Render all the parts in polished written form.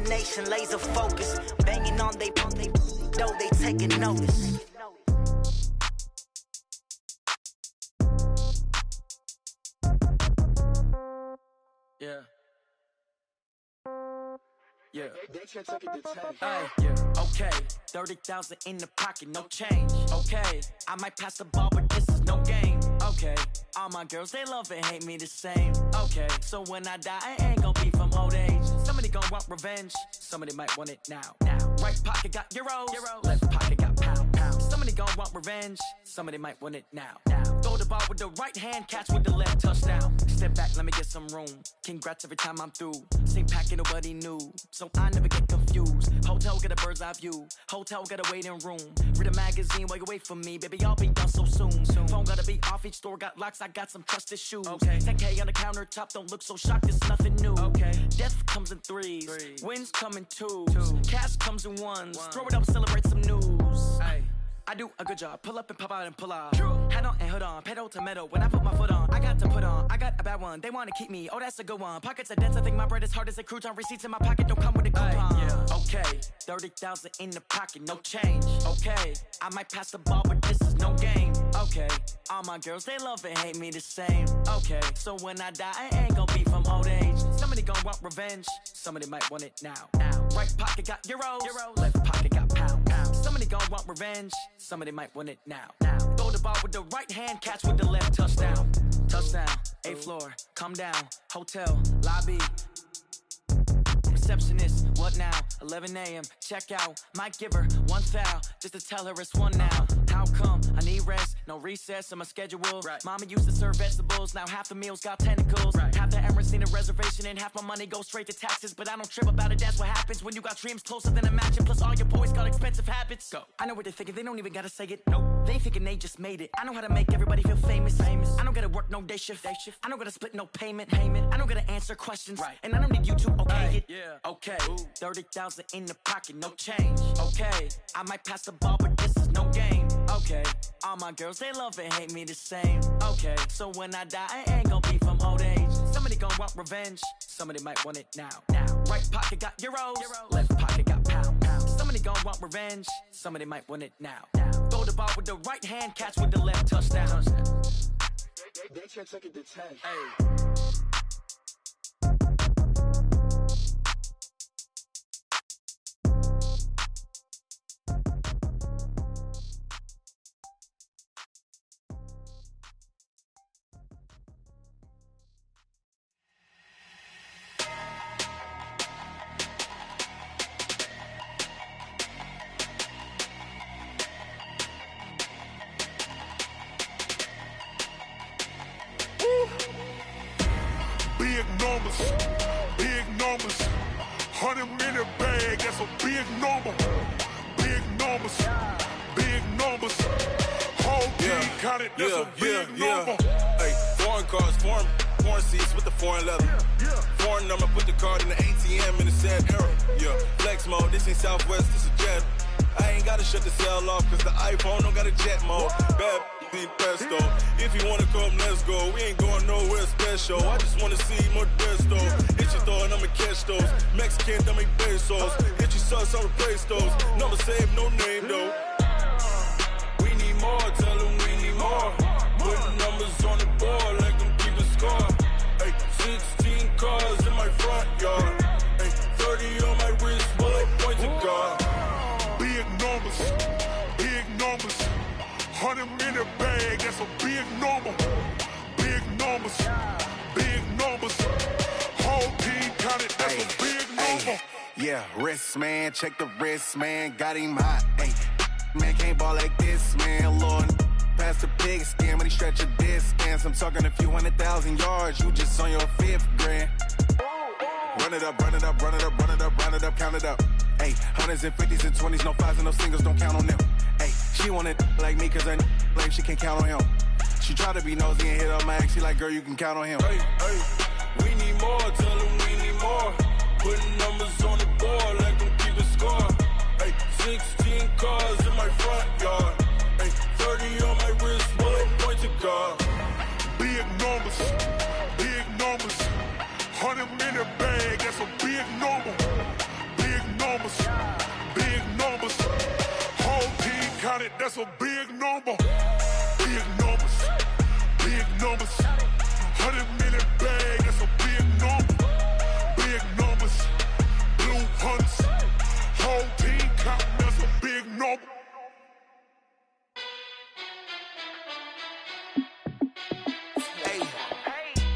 determination, laser focus. Banging on they though they taking notice. Yeah. Yeah. Hey, yeah. Okay. 30,000 in the pocket, no change. Okay. I might pass the ball, but this is no game. Okay. All my girls, they love and hate me the same. Okay. So when I die, I ain't gonna be from old age. Somebody gonna want revenge. Somebody might want it now. Right pocket got euros. Left pocket got pound. Somebody gonna want revenge. Somebody might want it now. Throw the ball with the right hand, catch with the left, touchdown. Step back, let me get some room. Congrats every time I'm through. Same packet, nobody knew, so I never get confused. Hotel get a bird's eye view. Hotel get a waiting room. Read a magazine while you wait for me, baby. I'll be done so soon. Phone gotta be off. Each store got locks. I got some trusted shoes. Okay. 10K on the countertop. Don't look so shocked. It's nothing new. Okay. Death comes in threes. Wins come in twos. Cash comes in ones. Throw it up, celebrate some news. Ay. I do a good job, pull up and pop out and pull out. Head on and hood on, pedal to metal. When I put my foot on, I got to put on. I got a bad one, they wanna keep me. Oh, that's a good one. Pockets are dense, I think my bread is hard as a crouton. Receipts in my pocket don't come with a coupon. Yeah. Okay, 30,000 in the pocket, no change. Okay, I might pass the ball, but this is no game. Okay, all my girls, they love and hate me the same. Okay, so when I die, I ain't gonna be from old age. Somebody gonna want revenge. Somebody might want it now. Right pocket got euros. Left pocket got pound. Somebody gonna want revenge. Somebody might want it now. Throw the ball with the right hand, catch with the left, touchdown. Touchdown, 8th floor, come down, hotel, lobby. Receptionist, what now? 11 a.m., check out. Might give her one foul, just to tell her it's one now. How come? I need rest, no recess in my schedule. Mama used to serve vegetables, now half the meals got tentacles. Half the Emirates need a reservation and half my money goes straight to taxes. But I don't trip about it, that's what happens when you got dreams closer than a match. And plus all your boys got expensive habits. Go. I know what they're thinking, they don't even gotta say it. Nope. They ain't thinking they just made it. I know how to make everybody feel famous. I don't gotta work no day shift. I don't gotta split no payment. I don't gotta answer questions. And I don't need you to okay it. Okay, 30,000 in the pocket, no change. Okay, I might pass the ball, but this is no game. Okay, all my girls, they love and hate me the same. Okay, so when I die, I ain't gonna be from old age. Somebody gonna want revenge. Somebody might want it now. Right pocket got euros. Left pocket got pound. Somebody gonna want revenge. Somebody might want it now. Throw the ball with the right hand, catch with the left, touchdown. They can't take it to 10. Hey. Big numbers, 100 in the bag, that's a big number. Big numbers, whole team counted, that's a big number. Hey, foreign cars, foreign seats with the foreign leather. Foreign number, put the card in the ATM in the sad era. Yeah, flex mode, this ain't Southwest, this is Jet. I ain't gotta shut the cell off, cause the iPhone don't got a jet mode. Bad be pesto. If you wanna come, let's go. We ain't going nowhere special. I just wanna see more pesto. Hit your thought, I'ma catch those. Mexican, I'ma pesos. Hit your sus, I'll replace those. Number saved, no name though. We need more, tell them we need more. Putting numbers on the board like I'm keeping score. Hey, 16 cars in my front yard. Hey, 30 on my wrist, while I point to God. Big numbers, 100 in the bag, that's a big number. Big numbers, whole team counted, that's a big number. Yeah, wrist man, check the wrist man, got him hot. Ay, man can't ball like this, man. Lord, past the pig skin when he stretch a distance. I'm talking a few 100,000 yards, you just on your 5th grand. Run it up, count it up. Ay, hundreds and 50s and 20s, no 5s and no singles, don't count on them. Ay, she want it like me, cause her lame, she can't count on him. She try to be nosy and hit up my ex, she like, girl, you can count on him. Hey, we need more, tell them we need more. Putting numbers on the board like I'm keeping score. Hey, 16 cars in my front yard. Hey, 30 on my wrist, while I point to God. Big numbers, 100 in the bag, that's a big number. numbers, big numbers. Whole team counted, that's a big number. Big numbers, big numbers. 100 million bag, that's a big number. Big numbers, blue hunts. Whole team counting, that's a big number.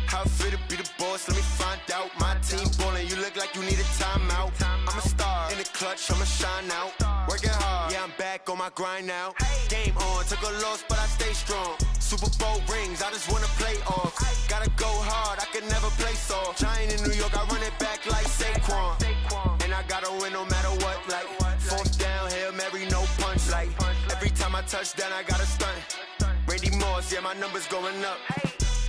How fit to be the boss? Let me find out. My team ballin', you look like you need a timeout. I'm a star in the clutch, I'ma shine out. Working hard, yeah, I'm back on my grind now. Game on, took a loss, but I stay strong. Super Bowl rings, I just wanna play off. Gotta go hard, I can never play soft. Giant in New York, I run it back like Saquon. And I gotta win no matter what, like fourth down, Hail Mary, no punch. Like every time I touch down, I gotta stunt. Randy Moss, yeah, my numbers going up.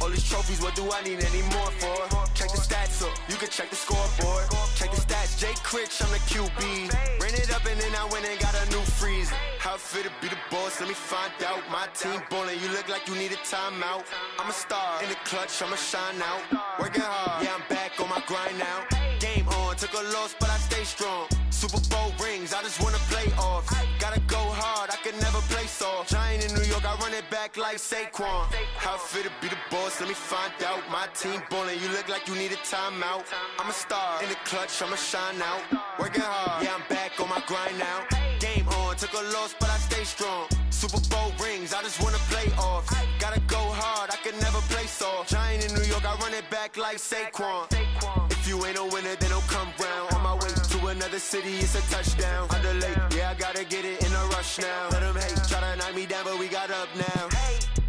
All these trophies, what do I need any more for? Check the stats up, you can check the scoreboard. Check the stats, Jay Critch, I'm the QB. Ran it up and then I went and got a new freeze. How fit to be the boss, let me find out. My team ballin', you look like you need a timeout. I'm a star in the clutch, I'ma shine out. Working hard, yeah, I'm back on my grind now. Game on, took a loss, but I stay strong. Super Bowl rings, I just wanna play off. Gotta go hard, I can never play soft. Giant in New York, I run it back like Saquon. How fit to be the boss, let me find out. My team ballin', you look like you need a timeout. I'm a star in the clutch, I'ma shine out. Working hard, yeah, I'm back on my grind now. Game on, took a loss, but I stay strong. Super Bowl rings, I just wanna play off. Gotta go hard, I can never play soft. Giant in New York, I run it back like Saquon. If you ain't a winner, then don't come round. On my way to another city, it's a touchdown. Underlay, yeah, I gotta get it in a rush now. Let them hate, try to knock me down, but we got up now.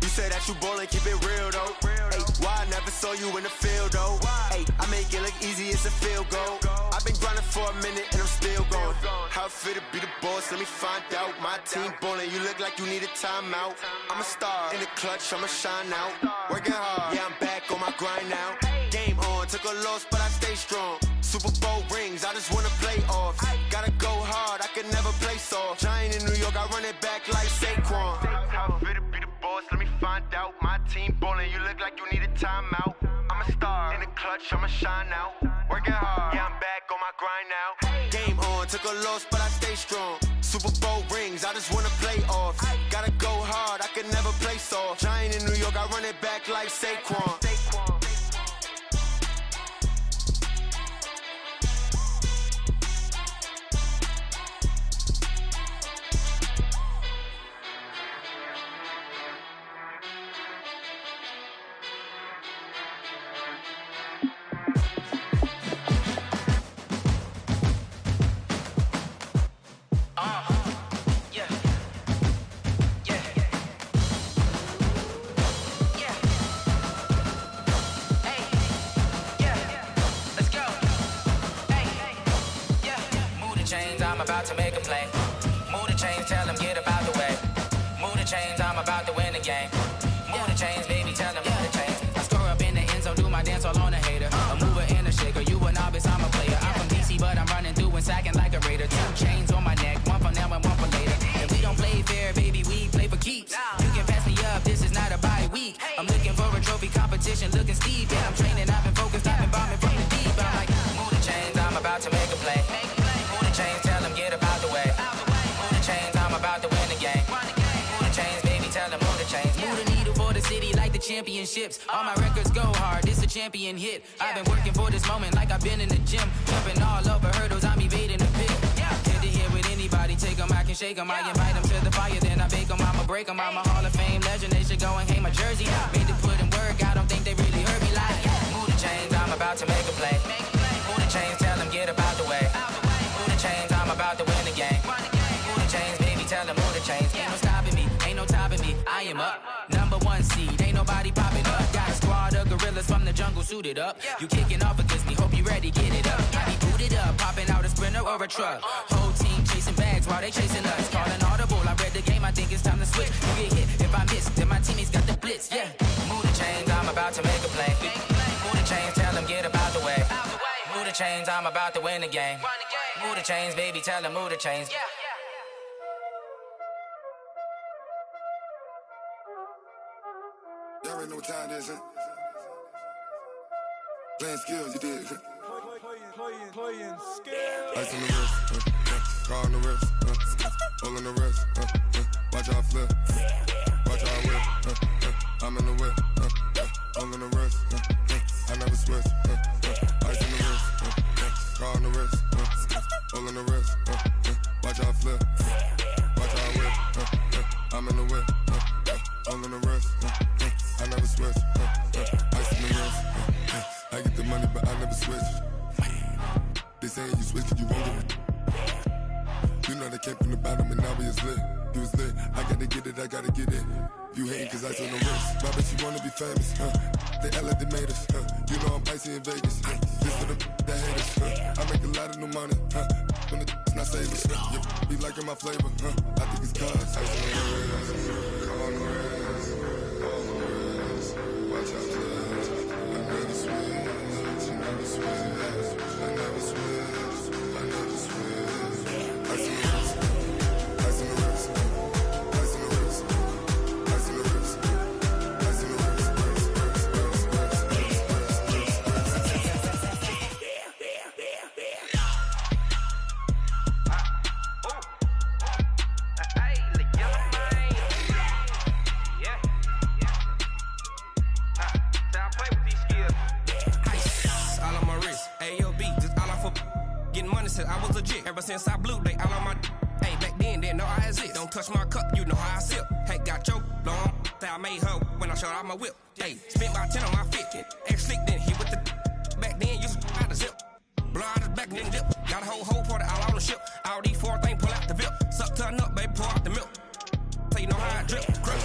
You say that you ballin', keep it real though. Hey, why I never saw you in the field though? Hey, I make it look easy, it's a field goal. I've been grinding for a minute and I'm still going. How fit to be the boss, let me find out. My team ballin', you look like you need a timeout. I'm a star in the clutch, I'ma shine out. Working hard, yeah, I'm back on my grind now. Game on, took a loss, but I stay strong. Super Bowl rings, I just wanna play off. Gotta go hard, I can never play soft. Giant in New York, I run it back like Saquon. How fit to be the boss, let me find out. My team ballin', you look like you need a timeout. I'm a star in the clutch, I'ma shine out. Working hard, yeah, I'm back on my grind now. Game on, took a loss, but I stay strong. Super Bowl rings, I just wanna play off. Gotta go hard, I can never play soft. Giant in New York, I run it back like Saquon. About to make a play. Move the chains, tell them get about the way. Move the chains, I'm about to win the game. Move the chains, baby, tell them move the chains. I score up in the end zone, do my dance all on a hater. A mover and a shaker, you a novice, I'm a player. I'm from DC, but I'm running through and sacking like a raider. 2 chains on my neck, one for now and one for later. And we don't play fair, baby, we play for keeps. You can pass me up, this is not a bye week. I'm looking for a trophy competition, looking steep. Yeah, I'm training, I've been focused, I've been bombing from the deep. I'm like, move the chains, I'm about to make a play. Move the chains, tell them get about the way. Move the chains, I'm about to win the game. Move the chains, baby, tell them move the chains. Move the needle for the city like the championships. All my records go hard, this a champion hit. I've been working for this moment like I've been in the gym. Jumping all over hurdles, I'm evading the pit. Head to head with anybody, take them, I can shake them. I invite them to the fire, then I bake them, I'ma break them. I'm a Hall of Fame legend, they should go and hang my jersey. Made to put in work, I don't think they really heard me like. Move the chains, I'm about to make a play. Move the chains, tell them get about the way. Move the chains, I'm about to win the game. Move the chains, baby, tell them move the chains. Ain't no stopping me, ain't no topping me, I am up. #1 seed, ain't nobody popping up. Got a squad of gorillas from the jungle suited up. You kicking off against me, hope you ready, get it up. I be booted up, popping out a sprinter or a truck. Whole team chasing bags while they chasing us. Calling audible, I read the game, I think it's time to switch. You get hit, if I miss, then my teammates got the blitz, yeah. Move the chains, I'm about to make a play. Move the chains, tell them get about the way. Move the chains, I'm about to win the game. Move the chains, baby, tell them move the chains. Y'all already know what time it is, huh? Playing skills, you did. Playing skills. Ice on the wrist, car on the wrist, all in the wrist, watch how I flip, watch how I whip, I'm in the whip, all in the wrist, I never switch, ice in the wrist, car on the wrist, all in the wrist, watch how I flip, watch how I whip, I'm in the whip, all in the wrist, I never switch, ice in the wrist, I get the money but I never switch. They saying you switch 'cause you won't get it. You know they came from the bottom and now we is lit. You was lit, I gotta get it, I gotta get it. You hating 'cause ice on the wrist. My bitch, you wanna be famous, They act like they made us, You know I'm icy in Vegas, This for the that hate us, I make a lot of new money, When the not savers, yeah, be liking my flavor, I think it's cause ice on the wrist, on the wrist, on the wrist. Watch out, cuz I never switch, I never switch, I never switch, I never switch. Ice in the wrist, ice in the wrist, ice in the wrist, ice in the wrist, ice in the wrist, I was legit ever since I blew they all on my. Hey, back then didn't know I exist. Don't touch my cup, you know how I sip. Hey, got your long that I made her when I showed out my whip. Hey, spent about 10 on my fit. Ex slick then hit with the. Back then used to out the zip. Blow out his back then dip. Got a whole party all on the ship. All these four things pull out the VIP. Suck turn up, baby, pour out the milk. So you know how I drip. Crush.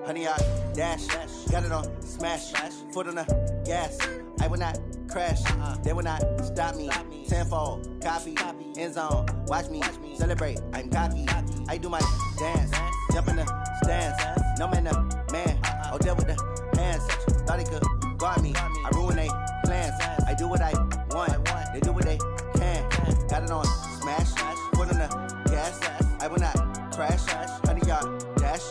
Honey, I dash, got it on smash, foot on the gas. I will not crash, they will not stop me. Tenfold, copy, end zone, watch me celebrate. I'm cocky, I do my dance, jump in the stands. No man, the man, I'll deal with the hands. Thought he could guard me, I ruin they plans. I do what I want, they do what they can. Got it on smash, foot on the gas. I will not crash, honey, y'all dash,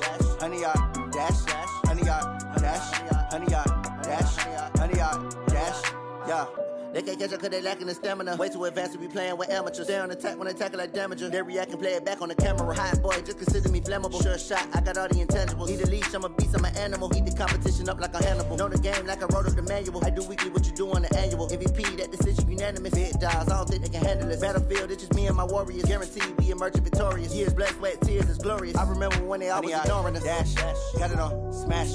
honey, y'all dash, honey, y'all dash, honey, y'all dash, honey, y'all dash, yeah. They can't catch up cause they lacking the stamina. Way too advanced to be playing with amateurs. Stay on attack when they tackle like damager. They react and play it back on the camera. Hot boy, just consider me flammable. Sure shot, I got all the intangibles. Need a leash, I'm a beast, I'm an animal. Heat the competition up like a Hannibal. Know the game like I wrote up the manual. I do weekly what you do on the annual. MVP, that decision unanimous. Big dials, I don't think they can handle it. Battlefield, it's just me and my warriors. Guaranteed we emerging victorious. Years, blood, sweat, tears, it's glorious. I remember when they always ignoring us. Dash, got it on smash,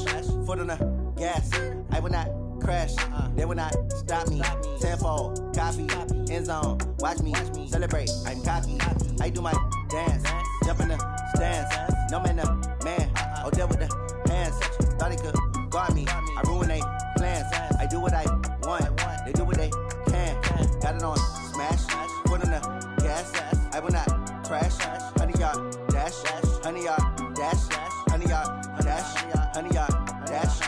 foot on the gas. I will not crash, they will not stop me. Tenfold, copy, end zone, watch me celebrate. I'm cocky, I do my dance, jump in the stands. No man, the man, I'll deal with the hands. Thought he could guard me, I ruin they plans. I do what I want, they do what they can. Got it on smash, foot on the gas. I will not crash, honey, y'all dash, honey, y'all dash, honey, y'all dash, honey, y'all dash.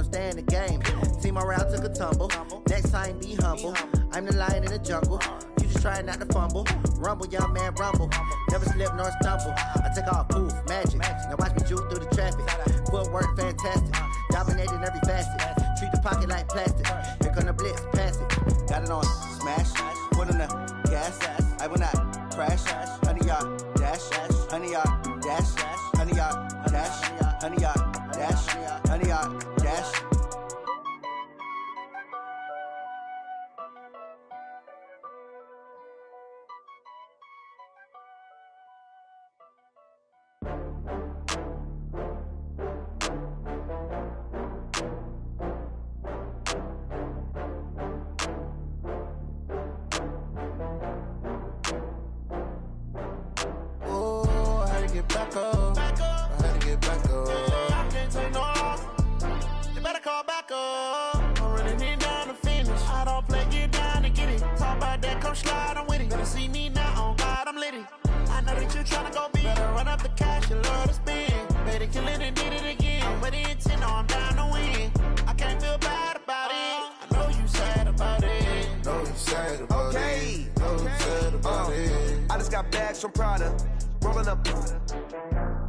Stay in the game. Team around took a tumble. Next time be humble. I'm the lion in the jungle. You just trying not to fumble. Rumble, young man, rumble. Never slip nor stumble. I take off, poof, magic. Now watch me juke through the traffic. Footwork fantastic. Dominating every facet. Treat the pocket like plastic. Here come the blitz, pass it. Got it on smash. Put on the gas. I will not crash. Honey yard dash. Honey yard dash. Honey yard dash. Honey yard dash. Honey yard dash. Back up. I had to get back up. I can't take no loss. You better call back up. I'm running it down to finish. I don't play, get down and get it. Talk about that, come slide, I'm with it. Better see me now, on God, I'm litty. I know that you tryna go big. Better run up the cash, you love to spend. Better kill it and did it again. I'm with the intent, no, I'm down to win. I can't feel bad about it. I know you sad about it. Know you sad about it. Know you sad about it. I just got bags from Prada. Rolling up,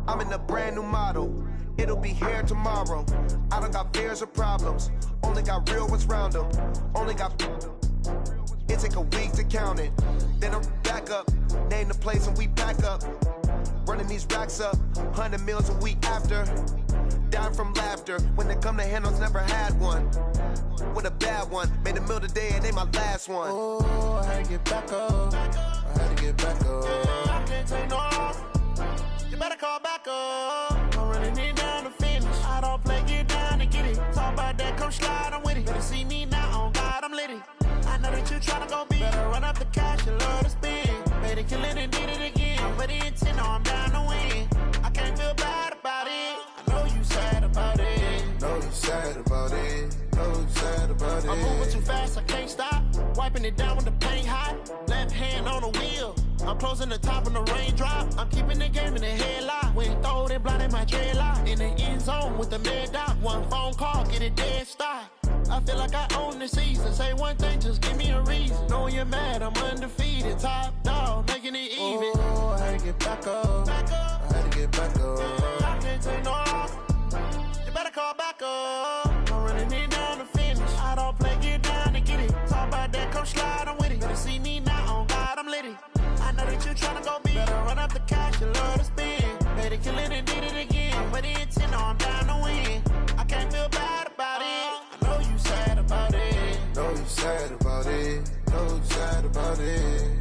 I'm in a brand new model. It'll be here tomorrow. I don't got fears or problems. Only got real ones round them. Only got. It take a week to count it. Then I'm back up. Name the place and we back up. Running these racks up. 100 meals a week after. Dying from laughter. When they come to handles, never had one. With a bad one. Made a meal today and they my last one. Oh, I had to get back up. I had to get back up. I can't take no loss. You better call back up. I'm running it down to finish. I don't play, get down and get it. Talk about that, come slide, I'm with it. Better see me now, on God, I'm litty. I know that you tryna go big. Better run up the cash, you love to spend. Better kill it and did it again. I'm with the intent, no, I'm down to win. I can't feel bad about it. I know you sad about it. Know you sad about it. Know you sad about it. I'm moving too fast, I can't stop. Wiping it down with the paint hot. Left hand on the wheel. I'm closing the top of the raindrop. I'm keeping the game in the headlock. When throw it, blinding my dreadlock. In the end zone with the mad dot. One phone call, get it dead stop. I feel like I own the season. Say one thing, just give me a reason. Knowing you're mad, I'm undefeated. Top dog, making it even. Oh, I had to get back up. I had to get back up. I can't take no loss. You better call back up. I'm running it down to finish. I don't play, get down and get it. Talk about that, come slide, I'm with it. Better see me now, on God, I'm litty. I know that you tryna go big. Better run up the cash, you love to spend. Better kill it and did it again. I'm with the intent, no, I'm down to win. I can't feel bad about it. I know you sad about it. Know you sad about it. Know you sad about it.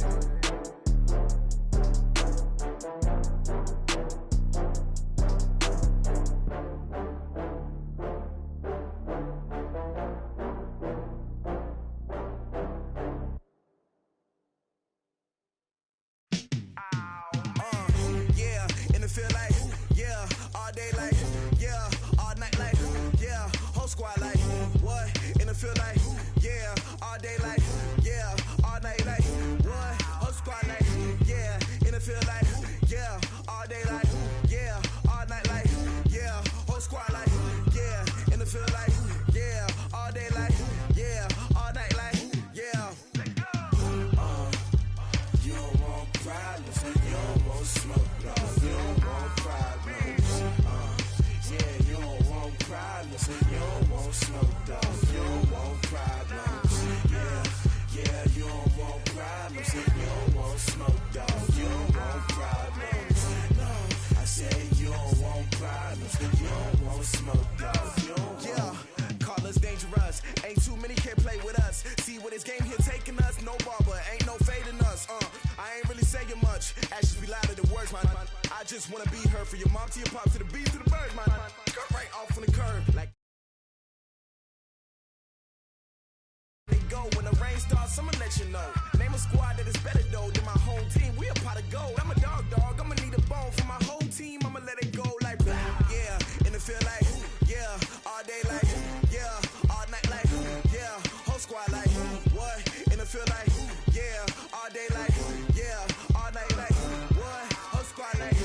Just wanna be her for your mom to your pop to the beat to the bird, man. Cut right off on the curb, like they go when the rain starts. I'ma let you know. Name a squad that is better though than my whole team. We a pot of gold. I'm a dog. I'ma need a bone for my whole team. I'ma let it go like yeah, and it feel like yeah, all day like yeah, all night like yeah, whole squad like what? And it feel like yeah, all day like yeah, all night like what? Whole squad like.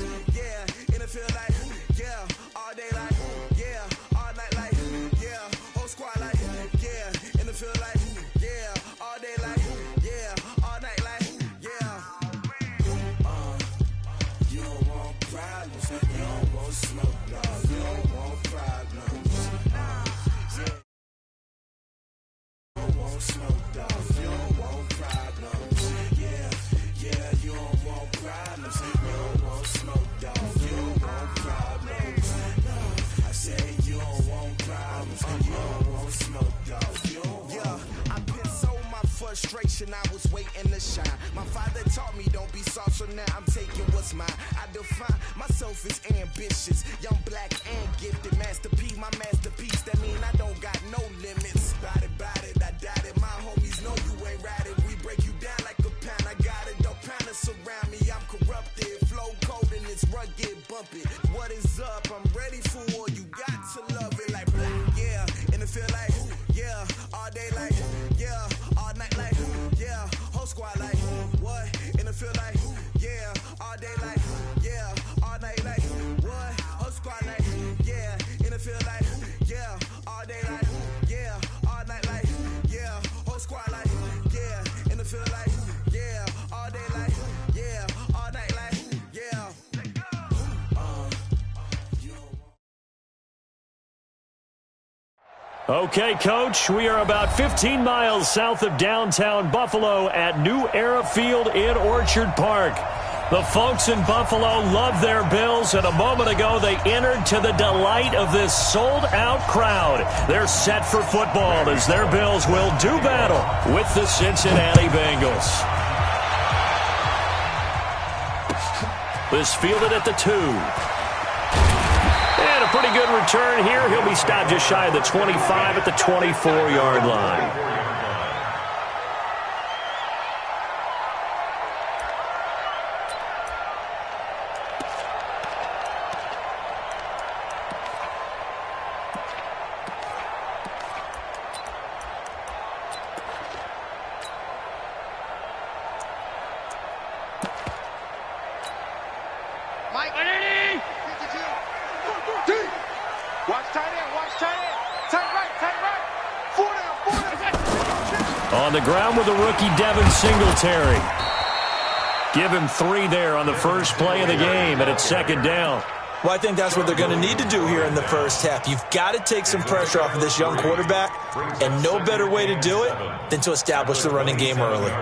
Feel like, yeah, all day like, yeah, all night like, yeah, whole squad like, yeah, and it feel like, yeah, all day like, yeah, all night like, want smoke, dog. You don't want problems. Yeah, you don't want problems. You don't want smoke, dog. You don't want problems. I said you don't want problems. You don't want smoke, dog. You don't want. I put so my frustration, I was waiting to shine. My father taught me don't be soft, so now I'm taking what's mine. I define myself as ambitious, young, black, and gifted. Masterpiece, my masterpiece, that mean I don't got no limits. Bout it, I doubt it. My homies know you ain't right it. We break you down like a pound. I got it, don't pound us around me. I'm corrupted, flow cold and it's rugged, bumpy. What is up? I'm ready for war. You got to love it like black, yeah. And it feel like, yeah, all day like, yeah, all night like, yeah, whole squad like, what? And it feel like, yeah, all day like, yeah, all night like, what? Whole squad like, yeah, and it feel like, yeah, all day like, yeah, all night like, yeah, whole squad like, yeah, and it feel like, yeah, all day like, yeah, all night like, yeah. Okay, Coach, we are about 15 miles south of downtown Buffalo at New Era Field in Orchard Park. The folks in Buffalo love their Bills, and a moment ago they entered to the delight of this sold-out crowd. They're set for football as their Bills will do battle with the Cincinnati Bengals. This fielded at the 2. And a pretty good return here. He'll be stopped just shy of the 25 at the 24-yard line. On the ground with the rookie Devin Singletary. Give him 3 there on the first play of the game, and it's second down. Well, I think that's what they're going to need to do here in the first half. You've got to take some pressure off of this young quarterback, and no better way to do it than to establish the running game early.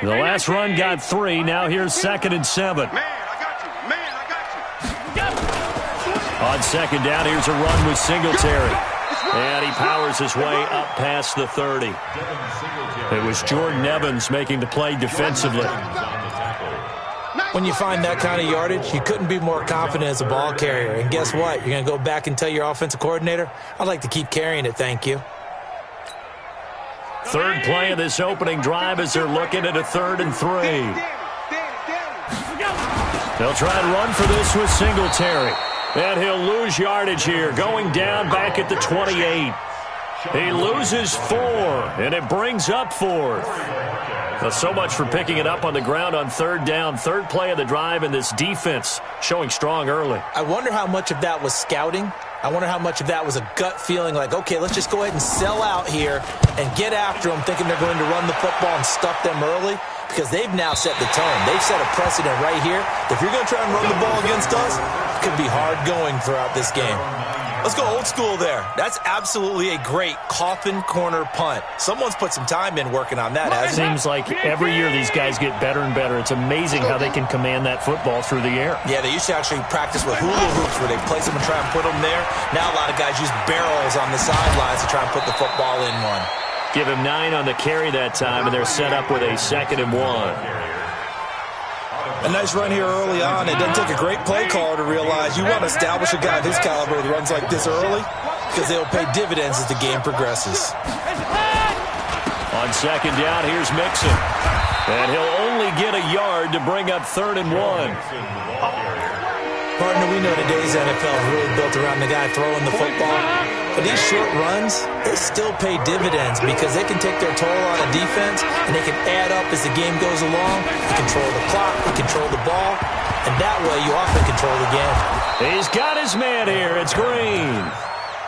The last run got 3. Now here's 2nd and 7. On second down, here's a run with Singletary. And he powers his way up past the 30. It was Jordan Evans making the play defensively. When you find that kind of yardage, you couldn't be more confident as a ball carrier. And guess what? You're going to go back and tell your offensive coordinator, I'd like to keep carrying it, thank you. Third play of this opening drive as they're looking at a 3rd and 3. They'll try and run for this with Singletary. And he'll lose yardage here, going down back at the 28. He loses 4, and it brings up 4th. Well, so much for picking it up on the ground on 3rd down. 3rd play of the drive, and this defense showing strong early. I wonder how much of that was scouting. I wonder how much of that was a gut feeling like, okay, let's just go ahead and sell out here and get after them, thinking they're going to run the football and stuff them early, because they've now set the tone. They've set a precedent right here. If you're going to try and run the ball against us, it could be hard going throughout this game. Let's go old school there. That's absolutely a great coffin corner punt. Someone's put some time in working on that, hasn't it? Seems like every year these guys get better and better. It's amazing how they can command that football through the air. Yeah, they used to actually practice with hula hoops where they place them and try and put them there. Now a lot of guys use barrels on the sidelines to try and put the football in one. Give him 9 on the carry that time, and they're set up with a 2nd and 1. A nice run here early on. It doesn't take a great play caller to realize you want to establish a guy of his caliber that runs like this early, because they'll pay dividends as the game progresses. On second down, here's Mixon. And he'll only get a yard to bring up 3rd and 1. Partner, we know today's NFL is really built around the guy throwing the football. But these short runs, they still pay dividends because they can take their toll on a defense and they can add up as the game goes along. You control the clock, you control the ball, and that way you often control the game. He's got his man here. It's Green.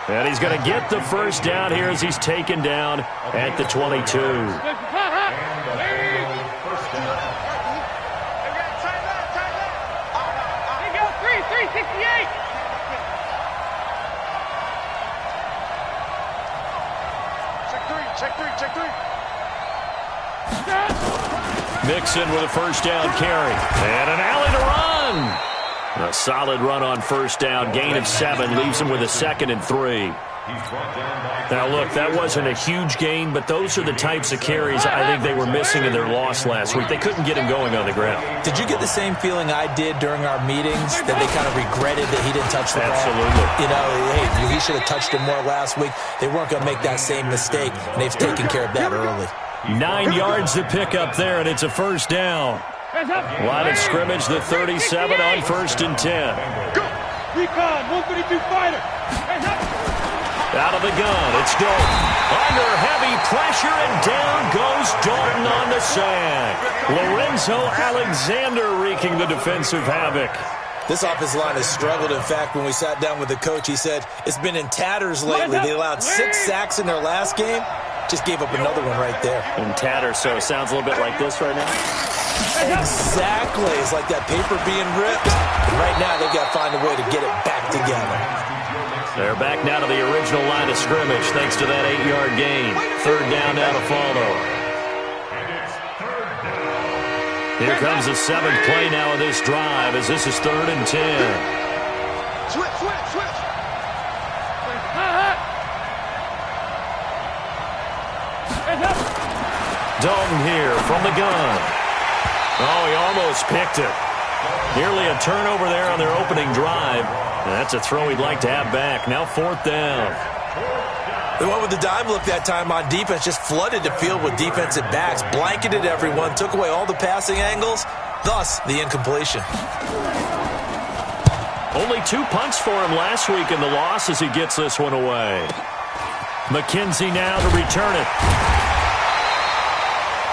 And he's going to get the first down here as he's taken down at the 22. Check three. Mixon with a first down carry. And an alley to run. A solid run on first down. Gain of 7 leaves him with a 2nd and 3. Now, look, that wasn't a huge gain, but those are the types of carries I think they were missing in their loss last week. They couldn't get him going on the ground. Did you get the same feeling I did during our meetings, that they kind of regretted that he didn't touch the ball? Absolutely. You know, hey, he should have touched him more last week. They weren't going to make that same mistake, and they've taken care of that early. 9 yards to pick up there, and it's a first down. Line of scrimmage, the 37 on 1st and 10. Go! Recon, 132 fighter. Out of the gun, it's Dalton. Under heavy pressure, and down goes Dalton on the sack. Lorenzo Alexander wreaking the defensive havoc. This offensive line has struggled. In fact, when we sat down with the coach, he said it's been in tatters lately. They allowed 6 sacks in their last game. Just gave up another one right there. In tatters, so it sounds a little bit like this right now? Exactly. It's like that paper being ripped. And right now, they've got to find a way to get it back together. They're back now to the original line of scrimmage thanks to that 8-yard gain. 3rd down now to follow. Here comes the 7th play now of this drive as this is 3rd and 10. Switch. Dalton here from the gun. Oh, he almost picked it. Nearly a turnover there on their opening drive. And that's a throw he'd like to have back. Now 4th down. They went with the dime look that time on defense, just flooded the field with defensive backs, blanketed everyone, took away all the passing angles, thus the incompletion. Only 2 punts for him last week in the loss as he gets this one away. McKenzie now to return it.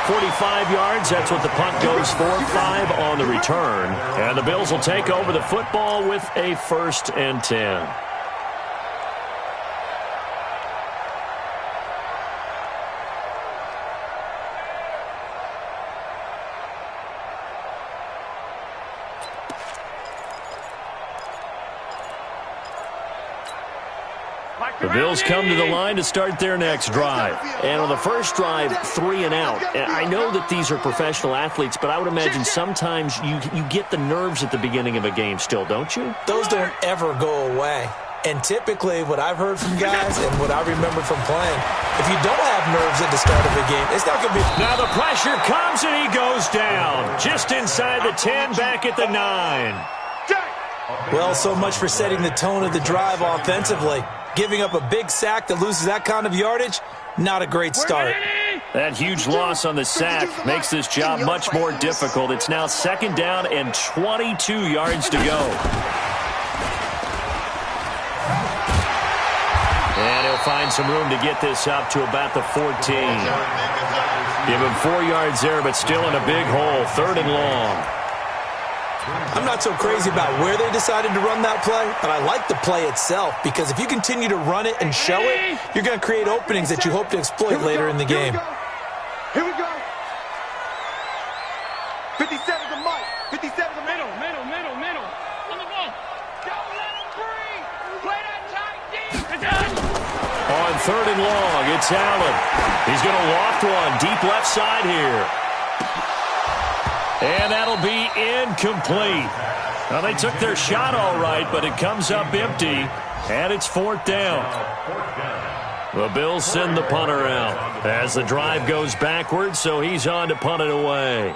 45 yards, that's what the punt goes for. 5 on the return. And the Bills will take over the football with a 1st and 10. The Bills come to the line to start their next drive. And on the first drive, 3 and out. And I know that these are professional athletes, but I would imagine sometimes you get the nerves at the beginning of a game still, don't you? Those don't ever go away. And typically, what I've heard from guys and what I remember from playing, if you don't have nerves at the start of a game, it's not going to be... Now the pressure comes and he goes down. Just inside the 10, back at the 9. Well, so much for setting the tone of the drive offensively. Giving up a big sack that loses that kind of yardage, not a great start. That huge loss on the sack makes this job much more difficult. It's now 2nd down and 22 yards to go. And he'll find some room to get this up to about the 14. Give him 4 yards there, but still in a big hole. 3rd and long. I'm not so crazy about where they decided to run that play, but I like the play itself because if you continue to run it and show it, you're going to create openings that you hope to exploit later in the game. Here we go. 57 to Mike. 57 to middle. On the ball. Don't let him breathe. Play that tight deep. On 3rd and long, it's Allen. He's going to loft one deep left side here. And that'll be incomplete. Now, they took their shot all right, but it comes up empty, and it's 4th down. The Bills send the punter out as the drive goes backwards, so he's on to punt it away.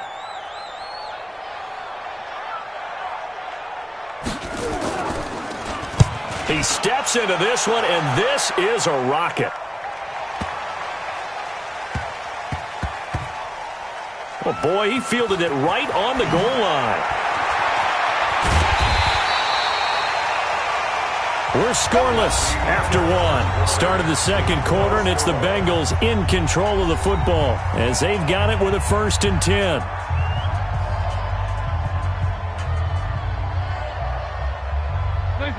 He steps into this one, and this is a rocket. Oh, boy, he fielded it right on the goal line. We're scoreless after 1. Start of the 2nd quarter, and it's the Bengals in control of the football as they've got it with a 1st and 10.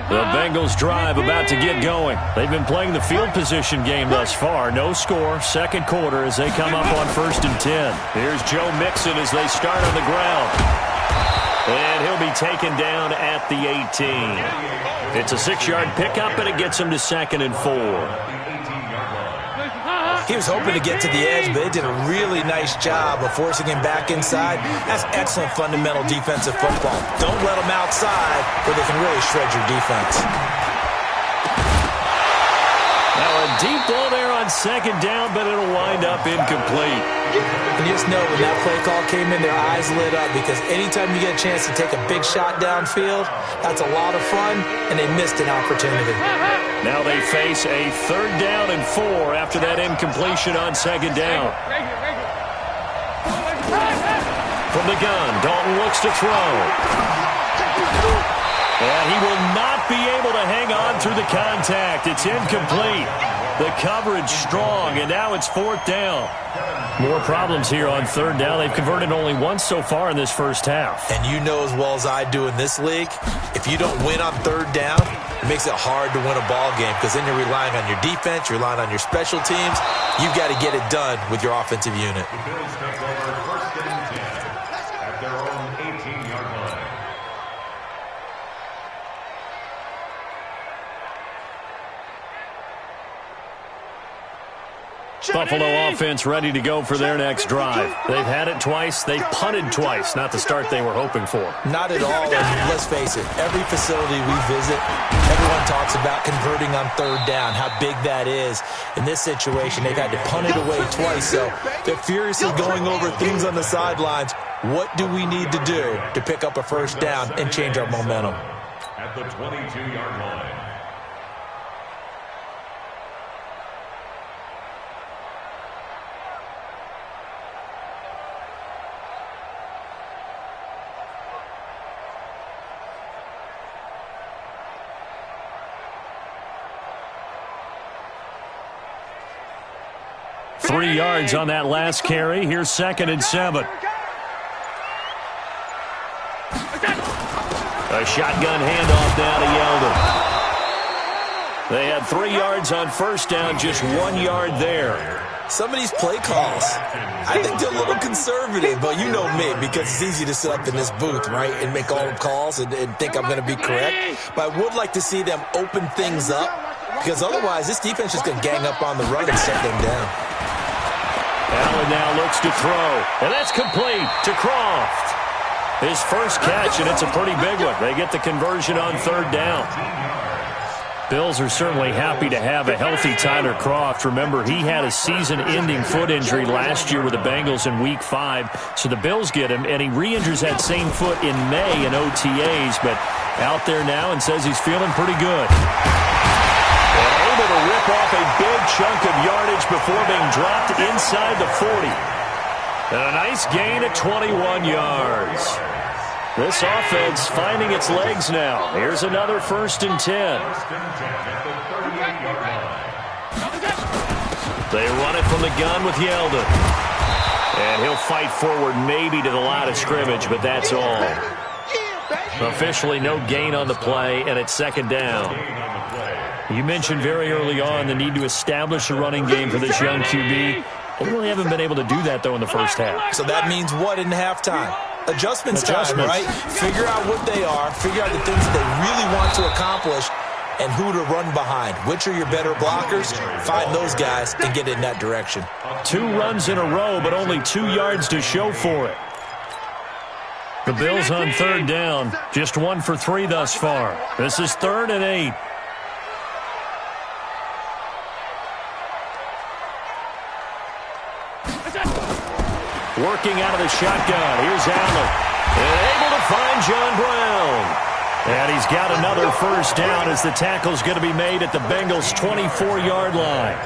The Bengals drive about to get going. They've been playing the field position game thus far. No score, 2nd quarter as they come up on 1st and 10. Here's Joe Mixon as they start on the ground. And he'll be taken down at the 18. It's a 6-yard pickup, and it gets him to 2nd and 4. He was hoping to get to the edge, but they did a really nice job of forcing him back inside. That's excellent fundamental defensive football. Don't let them outside where they can really shred your defense. Now a deep ball there on 2nd down, but it'll wind up incomplete. And just know when that play call came in, their eyes lit up, because anytime you get a chance to take a big shot downfield, that's a lot of fun, and they missed an opportunity. Now they face a 3rd down and 4 after that incompletion on 2nd down. From the gun, Dalton looks to throw. And he will not be able to hang on through the contact. It's incomplete. The coverage strong, and now it's 4th down. More problems here on 3rd down. They've converted only once so far in this first half. And you know as well as I do in this league, if you don't win on 3rd down, it makes it hard to win a ball game, because then you're relying on your defense, you're relying on your special teams. You've got to get it done with your offensive unit. The Bills take over 1st and 10 at their own 18-yard line. Buffalo offense ready to go for their next drive. They've had it twice. They punted twice. Not the start they were hoping for. Not at all. And let's face it, every facility we visit, everyone talks about converting on 3rd down, how big that is. In this situation, they've had to punt it away twice, so they're furiously going over things on the sidelines. What do we need to do to pick up a 1st down and change our momentum? At the 22-yard line. Three yards on that last carry. Here's 2nd and 7. A shotgun handoff now to Yeldon. They had 3 yards on 1st down, just 1 yard there. Some of these play calls, I think they're a little conservative, but you know me, because it's easy to sit up in this booth, right, and make all the calls and think I'm going to be correct. But I would like to see them open things up, because otherwise this defense is going to gang up on the run and set them down. Allen now looks to throw, and that's complete to Croft. His first catch, and it's a pretty big one. They get the conversion on 3rd down. Bills are certainly happy to have a healthy Tyler Croft. Remember, he had a season-ending foot injury last year with the Bengals in Week 5, so the Bills get him, and he re-injures that same foot in May in OTAs, but out there now and says he's feeling pretty good. And able to rip off a big chunk of yardage before being dropped inside the 40. And a nice gain at 21 yards. This offense finding its legs now. Here's another 1st and 10. They run it from the gun with Yeldon. And he'll fight forward maybe to the line of scrimmage, but that's all. Officially no gain on the play, and it's 2nd down. You mentioned very early on the need to establish a running game for this young QB. They really haven't been able to do that, though, in the first half. So that means what in halftime? Adjustments time, right? Figure out what they are, figure out the things that they really want to accomplish, and who to run behind. Which are your better blockers? Find those guys and get in that direction. 2 runs in a row, but only 2 yards to show for it. The Bills on 3rd down, just 1 for 3 thus far. This is 3rd and 8. Working out of the shotgun. Here's Allen. And able to find John Brown. And he's got another 1st down as the tackle's going to be made at the Bengals' 24-yard line.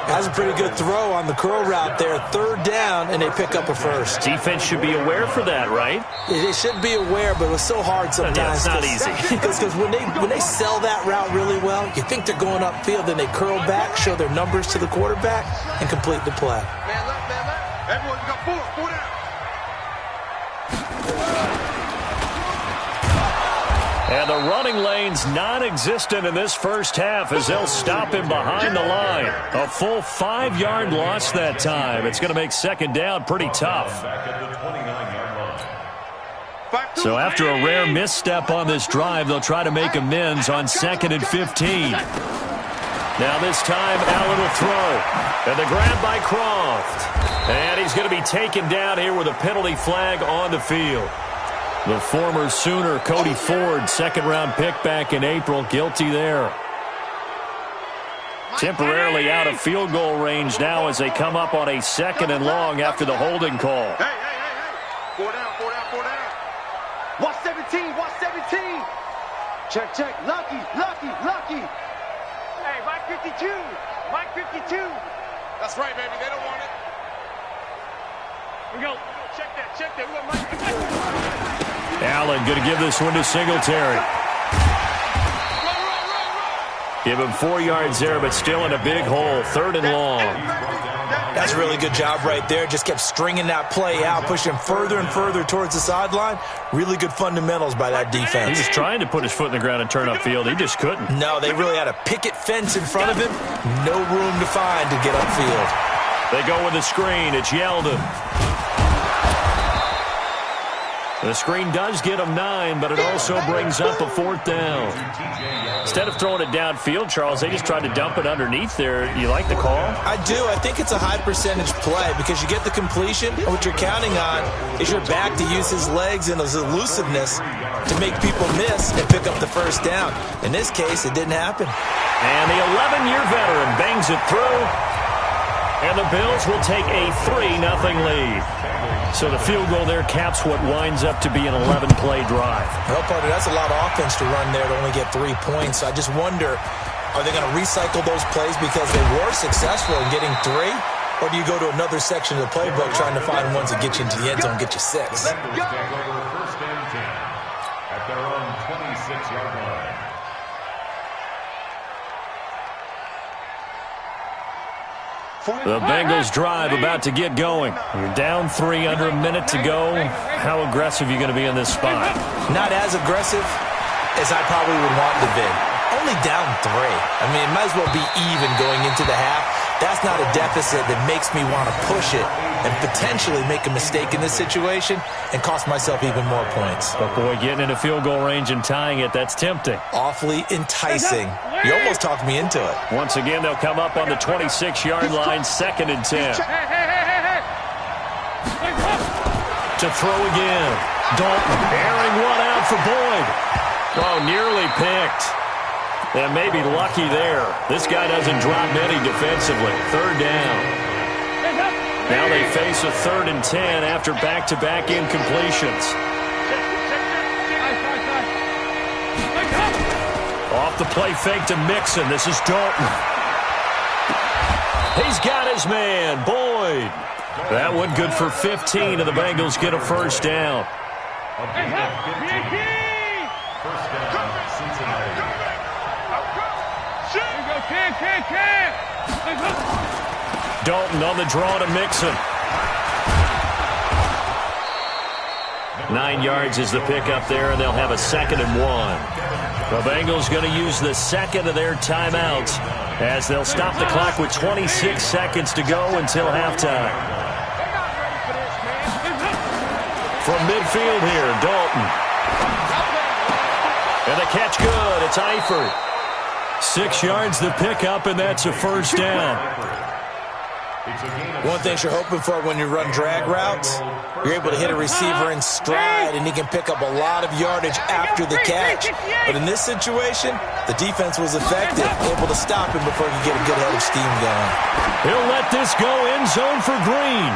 That's a pretty good throw on the curl route there. 3rd down, and they pick up a 1st. Defense should be aware for that, right? They should be aware, but it was so hard sometimes. Yeah, it's not easy. Because when they sell that route really well, you think they're going upfield, then they curl back, show their numbers to the quarterback, and complete the play. Man left. Everyone, you got 4 down. And the running lane's non-existent in this first half as they'll stop him behind the line. A full 5-yard loss that time. It's going to make 2nd down pretty tough. Back at the 29-yard line. So after a rare misstep on this drive, they'll try to make amends on 2nd and 15. Now this time, Allen will throw. And the grab by Croft. And he's going to be taken down here with a penalty flag on the field. The former Sooner, Cody Ford, second-round pick back in April, guilty there. Temporarily out of field goal range now as they come up on a 2nd and long after the holding call. Hey. 4 down. Watch 17. Check. Lucky. Hey, Mike 52. That's right, baby. They don't want it. We go. Check that. We got Mike. Allen going to give this one to Singletary. Give him 4 yards there, but still in a big hole. 3rd and long. That's a really good job right there. Just kept stringing that play out, pushing further and further towards the sideline. Really good fundamentals by that defense. He was trying to put his foot in the ground and turn upfield. He just couldn't. No, they really had a picket fence in front of him. No room to find to get upfield. They go with the screen. It's Yeldon. The screen does get him 9, but it also brings up a 4th down. Instead of throwing it downfield, Charles, they just tried to dump it underneath there. You like the call? I do. I think it's a high percentage play because you get the completion, and what you're counting on is your back to use his legs and his elusiveness to make people miss and pick up the 1st down. In this case, it didn't happen. And the 11-year veteran bangs it through, and the Bills will take a 3-0 lead. So the field goal there caps what winds up to be an 11-play drive. Well, partner, that's a lot of offense to run there to only get 3 points. I just wonder, are they going to recycle those plays because they were successful in getting 3? Or do you go to another section of the playbook trying to find ones that get you into the end zone and get you 6? Let's go. 1st and 10 at their own 26-yard line. The Bengals drive about to get going. You're down 3 under a minute to go. How aggressive are you going to be in this spot? Not as aggressive as I probably would want to be. Only down 3. I mean, it might as well be even going into the half. That's not a deficit that makes me want to push it and potentially make a mistake in this situation and cost myself even more points. But boy, getting into field goal range and tying it, that's tempting. Awfully enticing. You almost talked me into it. Once again, they'll come up on the 26-yard line, 2nd and 10. To throw again. Dalton airing one out for Boyd. Oh, nearly picked. And maybe lucky there. This guy doesn't drop many defensively. 3rd down. Now they face a 3rd and 10 after back-to-back incompletions. Off the play fake to Mixon. This is Dalton. He's got his man, Boyd. That one good for 15, and the Bengals get a 1st down. First down, Cincinnati. Dalton on the draw to Mixon. 9 yards is the pickup there, and they'll have a 2nd and 1. The Bengals going to use the 2nd of their timeouts as they'll stop the clock with 26 seconds to go until halftime. From midfield here, Dalton. And the catch good. It's Eifert. 6 yards the pickup, and that's a 1st down. One thing you're hoping for when you run drag routes, you're able to hit a receiver in stride, and he can pick up a lot of yardage after the catch. But in this situation, the defense was effective, able to stop him before he could get a good head of steam going. He'll let this go end zone for Green.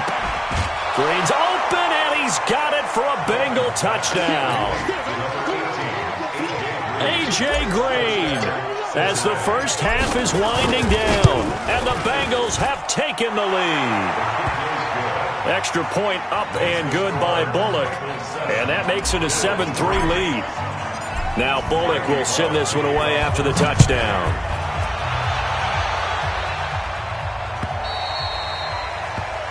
Green's open, and he's got it for a Bengal touchdown. A.J. Green, as the first half is winding down, and the Bengals have taken the lead. Extra point up and good by Bullock, and that makes it a 7-3 lead. Now Bullock will send this one away after the touchdown.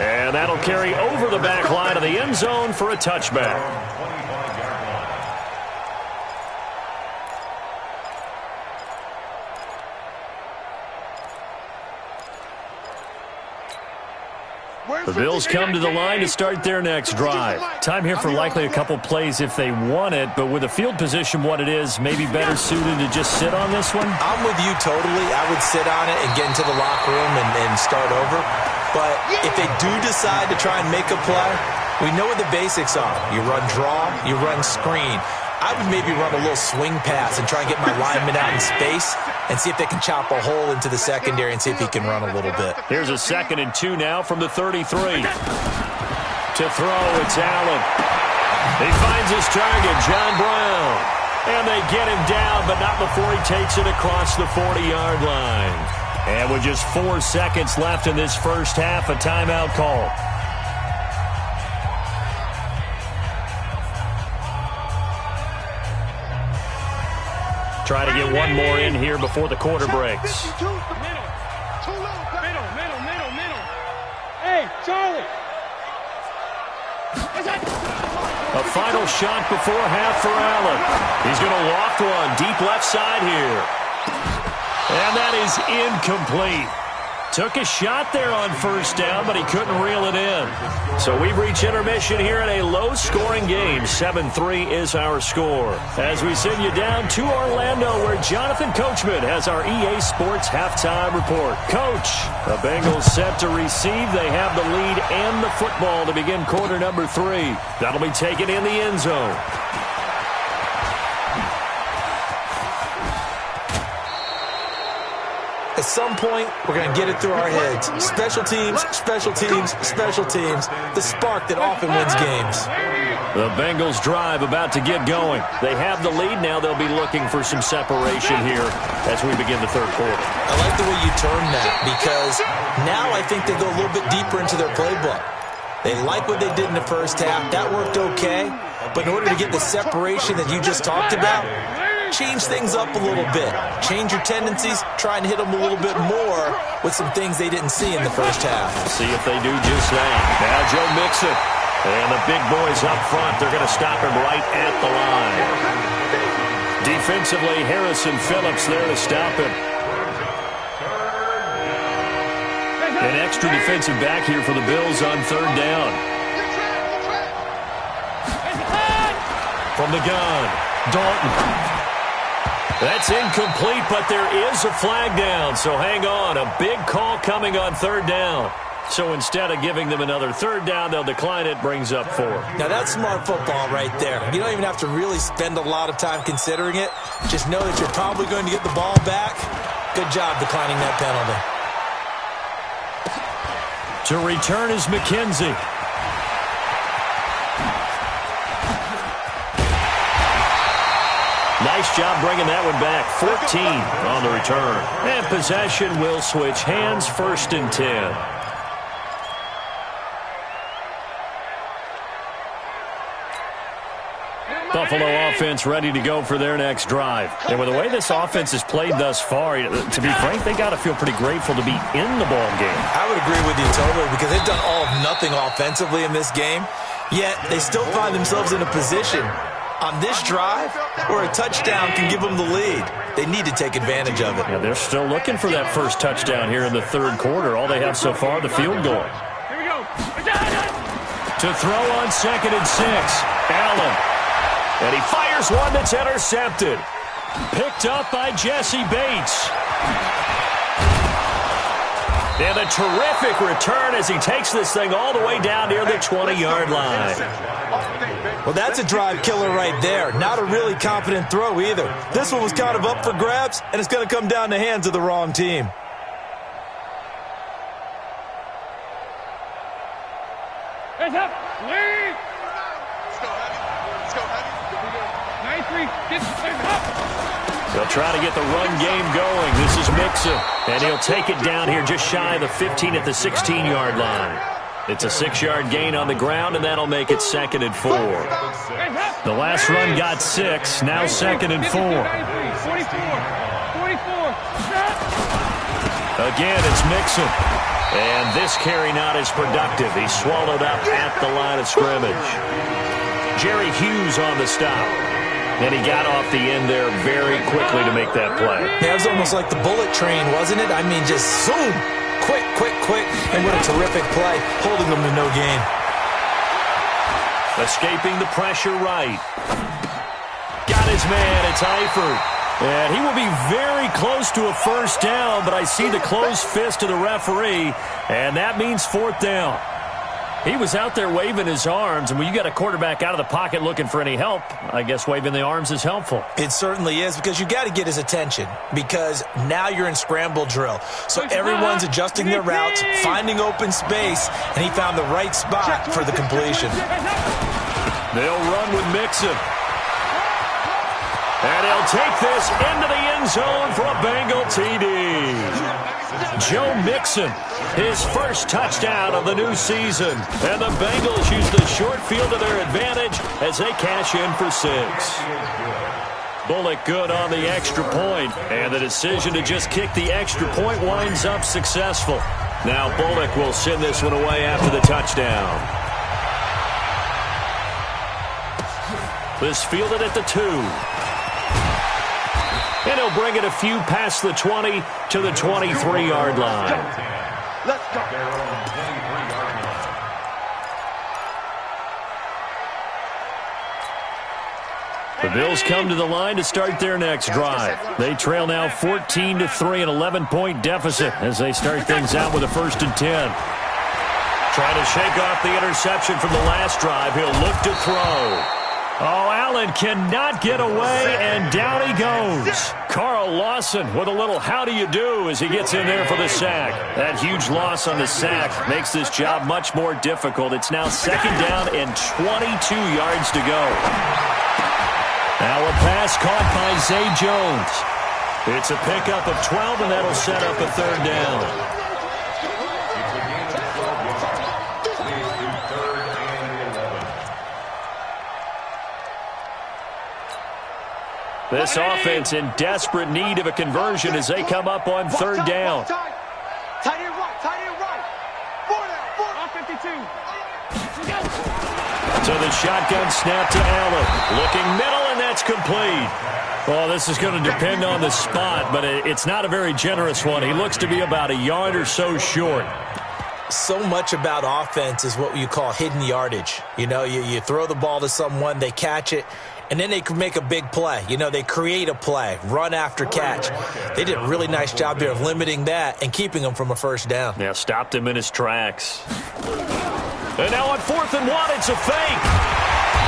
And that'll carry over the back line of the end zone for a touchback. The Bills come to the line to start their next drive. Time here for likely a couple plays if they want it, but with the field position what it is, maybe better suited to just sit on this one? I'm with you totally. I would sit on it and get into the locker room and start over. But if they do decide to try and make a play, we know what the basics are. You run draw, you run screen. I would maybe run a little swing pass and try and get my lineman out in space and see if they can chop a hole into the secondary and see if he can run a little bit. Here's a 2nd and 2 now from the 33. To throw, it's Allen. He finds his target, John Brown. And they get him down, but not before he takes it across the 40-yard line. And with just 4 seconds left in this first half, a timeout call. Try to get one more in here before the quarter breaks. Middle. Hey, Charlie. A final shot before half for Allen. He's going to loft one deep left side here. And that is incomplete. Took a shot there on first down, but he couldn't reel it in. So we've reached intermission here in a low-scoring game. 7-3 is our score. As we send you down to Orlando, where Jonathan Coachman has our EA Sports halftime report. Coach, the Bengals set to receive. They have the lead and the football to begin quarter number 3. That'll be taken in the end zone. At some point, we're going to get it through our heads. Special teams, special teams, special teams. The spark that often wins games. The Bengals drive about to get going. They have the lead now. They'll be looking for some separation here as we begin the third quarter. I like the way you term that because now I think they go a little bit deeper into their playbook. They like what they did in the first half. That worked okay. But in order to get the separation that you just talked about, change things up a little bit. Change your tendencies. Try and hit them a little bit more with some things they didn't see in the first half. See if they do just that. Now Joe Mixon. And the big boys up front, they're going to stop him right at the line. Defensively, Harrison Phillips there to stop him. An extra defensive back here for the Bills on third down. From the gun, Dalton. That's incomplete, but there is a flag down, so hang on. A big call coming on third down. So instead of giving them another third down, they'll decline it, brings up 4. Now that's smart football right there. You don't even have to really spend a lot of time considering it. Just know that you're probably going to get the ball back. Good job declining that penalty. To return is McKenzie. Nice job bringing that one back. 14 on the return. And possession will switch hands, 1st and 10. Buffalo offense ready to go for their next drive. And with the way this offense has played thus far, to be frank, they got to feel pretty grateful to be in the ball game. I would agree with you totally because they've done all of nothing offensively in this game, yet they still find themselves in a position on this drive where a touchdown can give them the lead. They need to take advantage of it. Yeah, they're still looking for that first touchdown here in the third quarter. All they have so far, the field goal. Here we go. To throw on 2nd and 6, Allen. And he fires one that's intercepted. Picked up by Jesse Bates. And a terrific return as he takes this thing all the way down near the 20-yard line. Well, that's a drive killer right there. Not a really confident throw either. This one was kind of up for grabs, and it's going to come down the hands of the wrong team. Heads up. Lead. Let's go, heavy. 9-3. Get up. They'll try to get the run game going. This is Mixon. And he'll take it down here just shy of the 15 at the 16-yard line. It's a 6-yard gain on the ground, and that'll make it 2nd and 4. The last run got 6. Now 2nd and 4. 44. Again, it's Mixon. And this carry not as productive. He's swallowed up at the line of scrimmage. Jerry Hughes on the stop. And he got off the end there very quickly to make that play. Yeah, it was almost like the bullet train, wasn't it? I mean, just zoom. Quick, quick, and what a terrific play, holding them to no gain. Escaping the pressure right. Got his man. It's Eifert. And he will be very close to a first down, but I see the closed fist of the referee, and that means fourth down. He was out there waving his arms, and when you got a quarterback out of the pocket looking for any help, I guess waving the arms is helpful. It certainly is, because you got to get his attention, because now you're in scramble drill. So everyone's adjusting their routes, finding open space, and he found the right spot for the completion. They'll run with Mixon. And he'll take this into the end zone for a Bengal TD. Joe Mixon, his first touchdown of the new season. And the Bengals use the short field to their advantage as they cash in for 6. Bullock good on the extra point, and the decision to just kick the extra point winds up successful. Now Bullock will send this one away after the touchdown. This fielded at the 2. And he'll bring it a few past the 20 to the 23-yard line. Let's go. The Bills come to the line to start their next drive. They trail now 14-3, an 11-point deficit as they start things out with a 1st and 10. Trying to shake off the interception from the last drive. He'll look to throw. Oh, Allen cannot get away, and down he goes. Carl Lawson with a little how do you do as he gets in there for the sack. That huge loss on the sack makes this job much more difficult. It's now 2nd down and 22 yards to go. Now a pass caught by Zay Jones. It's a pickup of 12, and that'll set up a 3rd down. This offense in desperate need of a conversion as they come up on 3rd down. Tight end right. 4 down, 52. So the shotgun snap to Allen. Looking middle, and that's complete. Well, this is going to depend on the spot, but it's not a very generous one. He looks to be about a yard or so short. So much about offense is what you call hidden yardage. You know, you throw the ball to someone, they catch it, and then they can make a big play. You know, they create a play, run after catch. They did a really nice job there of limiting that and keeping him from a 1st down. Yeah, stopped him in his tracks. And now on 4th and 1, it's a fake.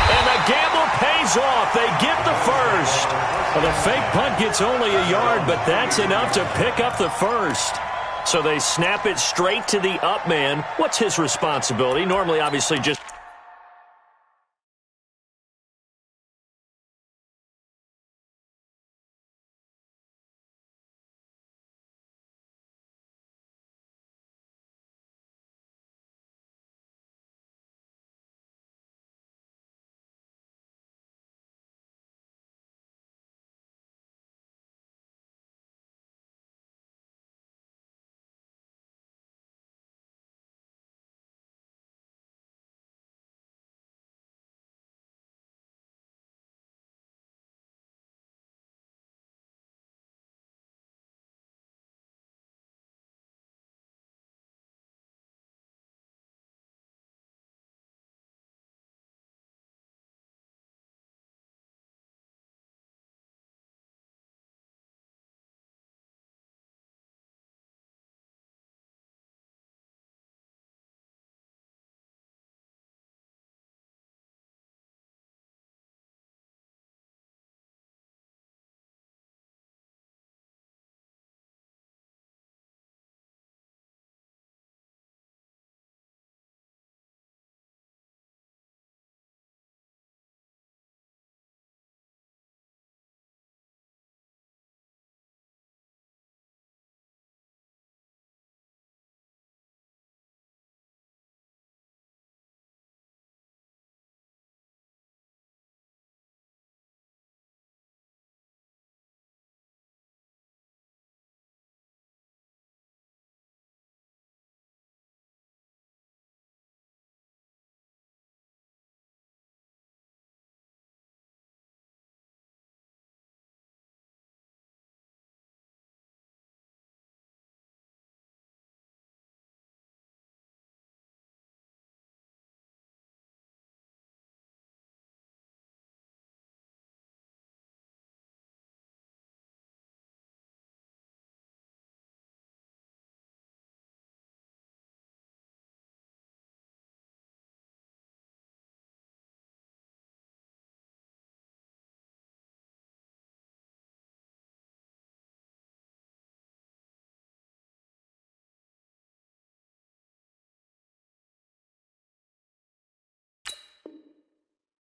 And the gamble pays off. They get the 1st. Well, the fake punt gets only a yard, but that's enough to pick up the 1st. So they snap it straight to the up man. What's his responsibility? Normally, obviously, just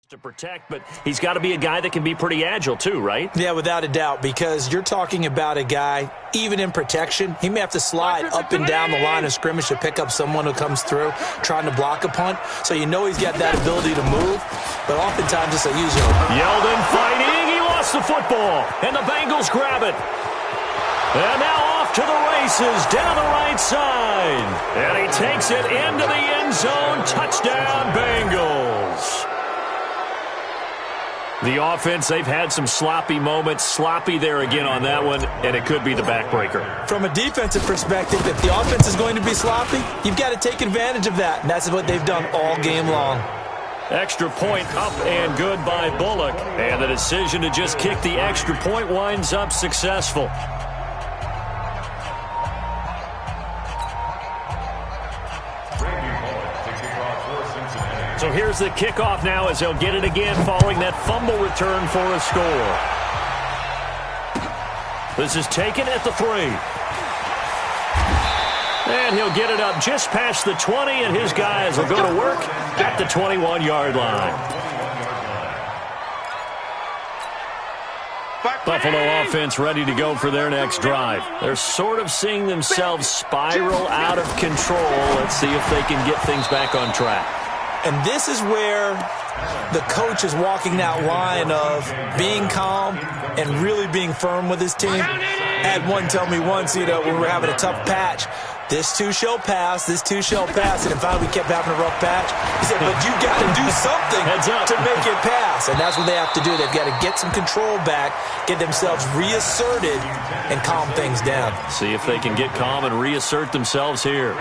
to protect, but he's got to be a guy that can be pretty agile too, right? Yeah, without a doubt, because you're talking about a guy, even in protection, he may have to slide up and down the line of scrimmage to pick up someone who comes through trying to block a punt. So you know he's got that ability to move, but oftentimes it's unusual. Yeldon fighting. He lost the football, and the Bengals grab it. And now off to the races down the right side. And he takes it into the end zone. Touchdown, Bengals. The offense, they've had some sloppy moments. Sloppy there again on that one, and it could be the backbreaker. From a defensive perspective, if the offense is going to be sloppy, you've got to take advantage of that, and that's what they've done all game long. Extra point up and good by Bullock. And the decision to just kick the extra point winds up successful. So here's the kickoff now as they'll get it again following that fumble return for a score. This is taken at the 3. And he'll get it up just past the 20, and his guys will go to work at the 21-yard line. Buffalo offense ready to go for their next drive. They're sort of seeing themselves spiral out of control. Let's see if they can get things back on track. And this is where the coach is walking that line of being calm and really being firm with his team. I had one tell me once, when we were having a tough patch, this too shall pass, this too shall pass. And finally we kept having a rough patch. He said, but you got to do something to make it pass. And that's what they have to do. They've got to get some control back, get themselves reasserted, and calm things down. See if they can get calm and reassert themselves here.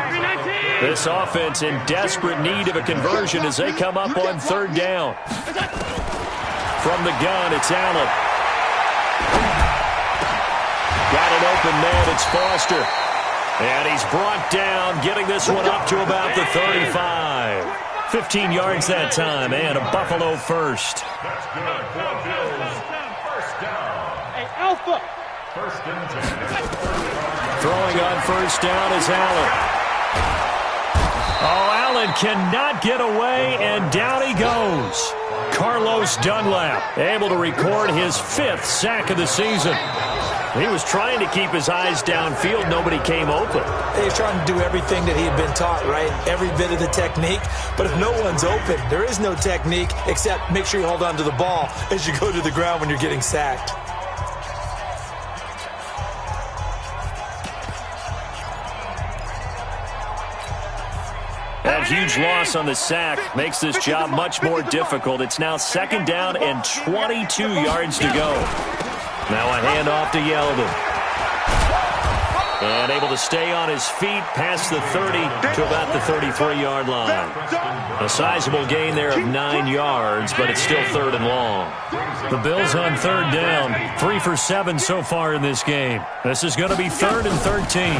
This offense in desperate need of a conversion as they come up on 3rd down. From the gun, it's Allen. Got an open man, it's Foster. And he's brought down, getting this one up to about the 35. 15 yards that time, and a Buffalo first. That's good for Bills. First down. Hey, Alpha. First and 10. Throwing on first down is Allen. Oh, Allen cannot get away, and down he goes. Carlos Dunlap able to record his 5th sack of the season. He was trying to keep his eyes downfield. Nobody came open. He was trying to do everything that he had been taught, right? Every bit of the technique. But if no one's open, there is no technique except make sure you hold on to the ball as you go to the ground when you're getting sacked. That huge loss on the sack makes this job much more difficult. It's now 2nd down and 22 yards to go. Now a handoff to Yeldon. And able to stay on his feet past the 30 to about the 33-yard line. A sizable gain there of 9 yards, but it's still 3rd and long. The Bills on 3rd down. 3 for 7 so far in this game. This is going to be 3rd and 13.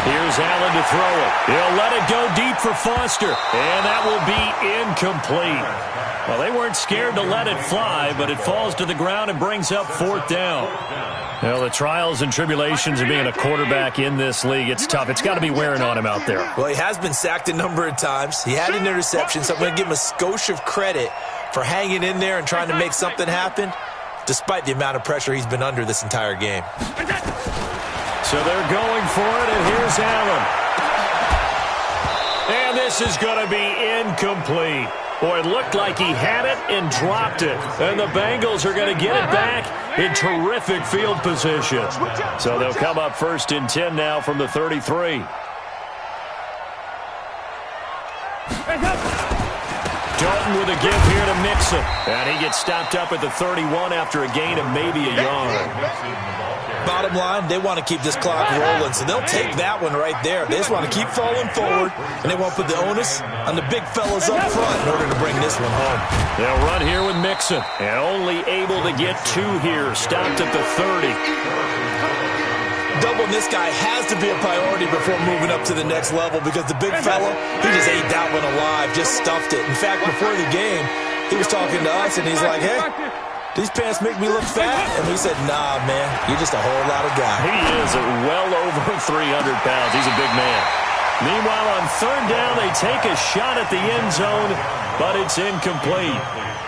Here's Allen to throw it. He'll let it go deep for Foster. And that will be incomplete. Well, they weren't scared to let it fly, but it falls to the ground and brings up 4th down. Well, the trials and tribulations of being a quarterback in this league, it's tough. It's got to be wearing on him out there. Well, he has been sacked a number of times. He had an interception, so I'm going to give him a skosh of credit for hanging in there and trying to make something happen, despite the amount of pressure he's been under this entire game. So they're going for it, and here's Allen. And this is going to be incomplete. Boy, it looked like he had it and dropped it. And the Bengals are going to get it back in terrific field position. So they'll come up 1st and 10 now from the 33. Dalton with a give here to Mixon. And he gets stopped up at the 31 after a gain of maybe a yard. Bottom line, they want to keep this clock rolling, so they'll take that one right there. They just want to keep falling forward, and they want to put the onus on the big fellas up front in order to bring this one home. They'll run here with Mixon, and only able to get 2 here. Stopped at the 30. Doubling this guy has to be a priority before moving up to the next level because the big fella, he just ate that one alive, just stuffed it. In fact, before the game, he was talking to us, and he's like, hey, these pants make me look fat? And we said, nah, man, you're just a whole lot of guy. He is well over 300 pounds. He's a big man. Meanwhile, on 3rd down, they take a shot at the end zone, but it's incomplete.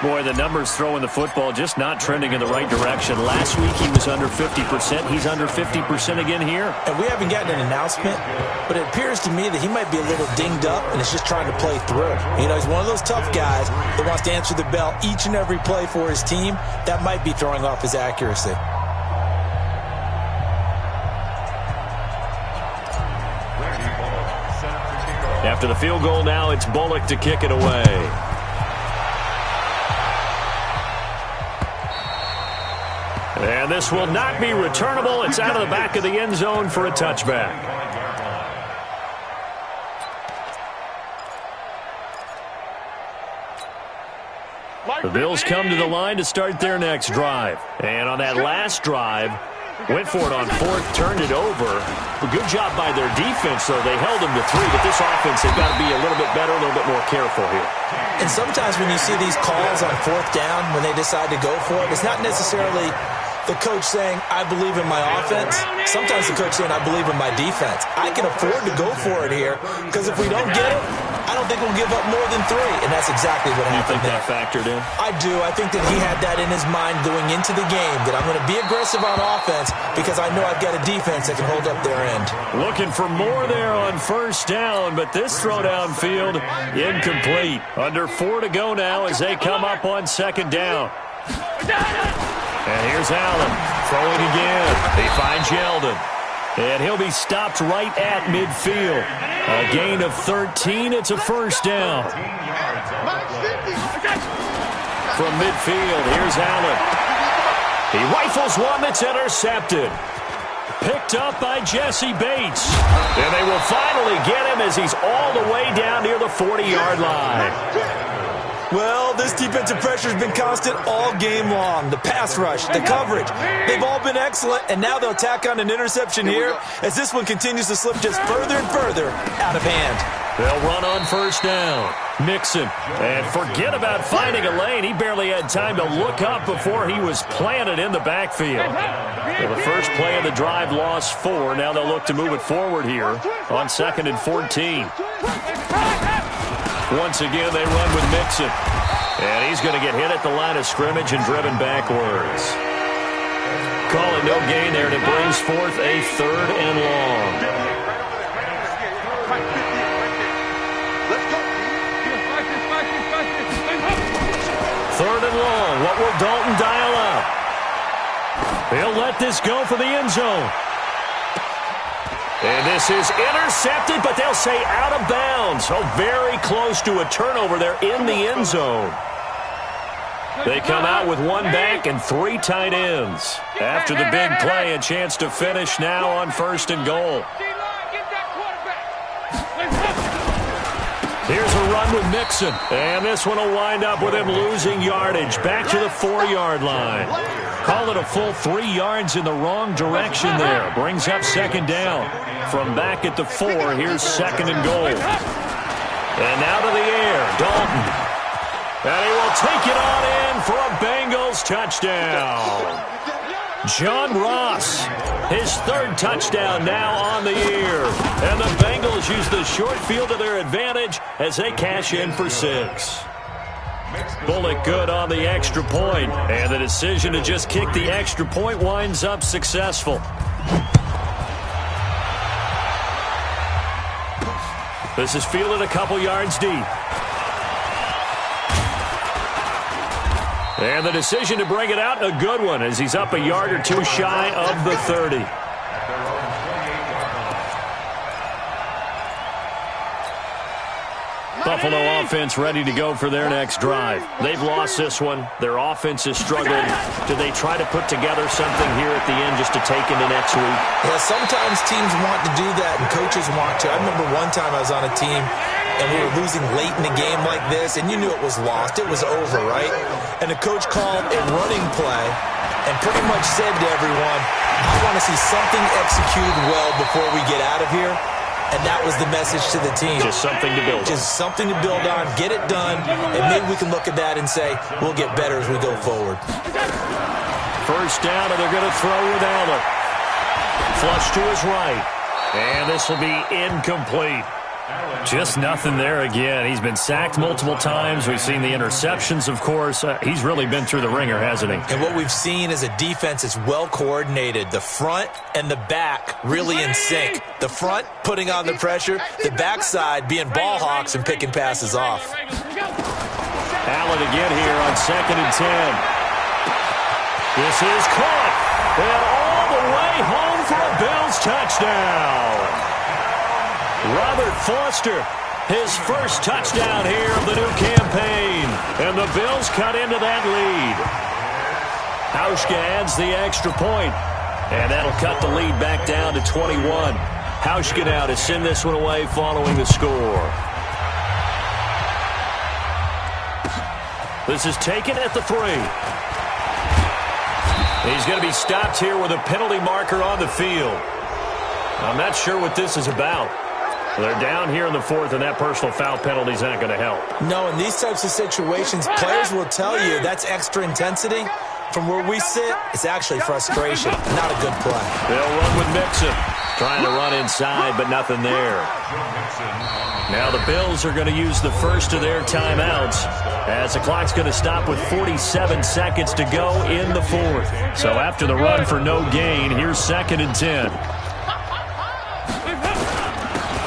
Boy, the numbers throwing the football just not trending in the right direction. Last week he was under 50%. He's under 50% again here. And we haven't gotten an announcement, but it appears to me that he might be a little dinged up and is just trying to play through. You know, he's one of those tough guys that wants to answer the bell each and every play for his team. That might be throwing off his accuracy. After the field goal now, it's Bullock to kick it away. And this will not be returnable. It's out of the back of the end zone for a touchback. The Bills come to the line to start their next drive. And on that last drive, went for it on fourth, turned it over. A good job by their defense, though. They held them to 3, but this offense, they've got to be a little bit better, a little bit more careful here. And sometimes when you see these calls on fourth down, when they decide to go for it, it's not necessarily the coach saying, I believe in my offense. Sometimes the coach saying, I believe in my defense. I can afford to go for it here, because if we don't get it, I don't think we'll give up more than 3, and that's exactly what happened there. You think that factored in? I do. I think that he had that in his mind going into the game, that I'm going to be aggressive on offense because I know I've got a defense that can hold up their end. Looking for more there on first down, but this throw downfield incomplete. Under 4 to go now as they come up on second down. And here's Allen throwing again. He finds Yeldon. And he'll be stopped right at midfield. A gain of 13. It's a first down. From midfield, here's Allen. He rifles one that's intercepted. Picked up by Jesse Bates. And they will finally get him as he's all the way down near the 40-yard line. Well, this defensive pressure has been constant all game long. The pass rush, the coverage, they've all been excellent, and now they'll tack on an interception here as this one continues to slip just further and further out of hand. They'll run on first down. Mixon. And forget about finding a lane. He barely had time to look up before he was planted in the backfield. Well, the first play of the drive lost 4. Now they'll look to move it forward here on 2nd and 14. Once again, they run with Mixon. And he's going to get hit at the line of scrimmage and driven backwards. Call it no gain there, and it brings forth a 3rd and long. Third and long. What will Dalton dial up? He'll let this go for the end zone. And this is intercepted, but they'll say out of bounds. So very close to a turnover there in the end zone. They come out with 1 back and 3 tight ends. After the big play, a chance to finish now on 1st and goal. Here's a run with Mixon. And this one will wind up with him losing yardage. Back to the 4-yard line. Call it a full 3 yards in the wrong direction there. Brings up 2nd down. From back at the 4, here's 2nd and goal. And now to the air, Dalton. And he will take it on in for a Bengals touchdown. John Ross, his 3rd touchdown now on the year. And the Bengals use the short field to their advantage as they cash in for 6. Bullock good on the extra point, and the decision to just kick the extra point winds up successful. This is fielded a couple yards deep. And the decision to bring it out, a good one, as he's up a yard or 2 shy of the 30. Buffalo offense ready to go for their next drive. They've lost this one. Their offense has struggled. Do they try to put together something here at the end just to take into next week? Yeah, sometimes teams want to do that and coaches want to. I remember one time I was on a team and we were losing late in a game like this, and you knew it was lost. It was over, right? And the coach called a running play and pretty much said to everyone, I want to see something executed well before we get out of here. And that was the message to the team. Just something to build on. Just something to build on, get it done, and maybe we can look at that and say, we'll get better as we go forward. First down, and they're going to throw with Allen. Flush to his right. And this will be incomplete. Just nothing there again. He's been sacked multiple times. We've seen the interceptions, of course. He's really been through the ringer, hasn't he? And what we've seen is a defense that's well coordinated. The front and the back really in sync. The front putting on the pressure, the backside being ball hawks and picking passes off. Allen again here on 2nd and 10. This is caught. And all the way home for a Bills touchdown. Robert Foster, his first touchdown here of the new campaign. And the Bills cut into that lead. Hauschka adds the extra point. And that'll cut the lead back down to 21. Hauschka now to send this one away following the score. This is taken at the 3. He's going to be stopped here with a penalty marker on the field. I'm not sure what this is about. They're down here in the 4th, and that personal foul penalty is not going to help. No, in these types of situations, players will tell you that's extra intensity. From where we sit, it's actually frustration, not a good play. They'll run with Mixon. Trying to run inside, but nothing there. Now the Bills are going to use the first of their timeouts as the clock's going to stop with 47 seconds to go in the 4th. So after the run for no gain, here's 2nd and 10.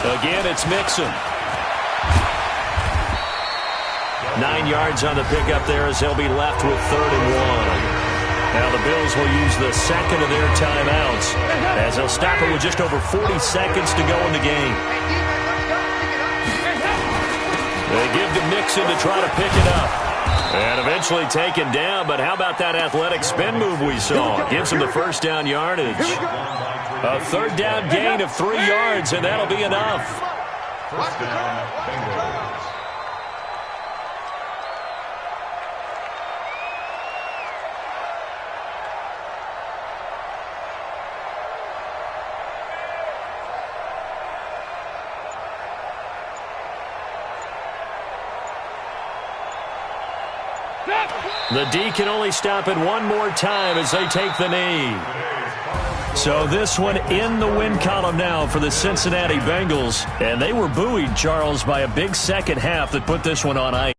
Again, it's Mixon. 9 yards on the pickup there as he'll be left with 3rd and 1. Now the Bills will use the second of their timeouts as they'll stop it with just over 40 seconds to go in the game. They give to Mixon to try to pick it up. And eventually taken down, but how about that athletic spin move we saw? Gives him the first down yardage. A 3rd down gain of 3 yards, and that'll be enough. First down, Bengals. The D can only stop it one more time as they take the knee. So this one in the win column now for the Cincinnati Bengals. And they were buoyed, Charles, by a big second half that put this one on ice.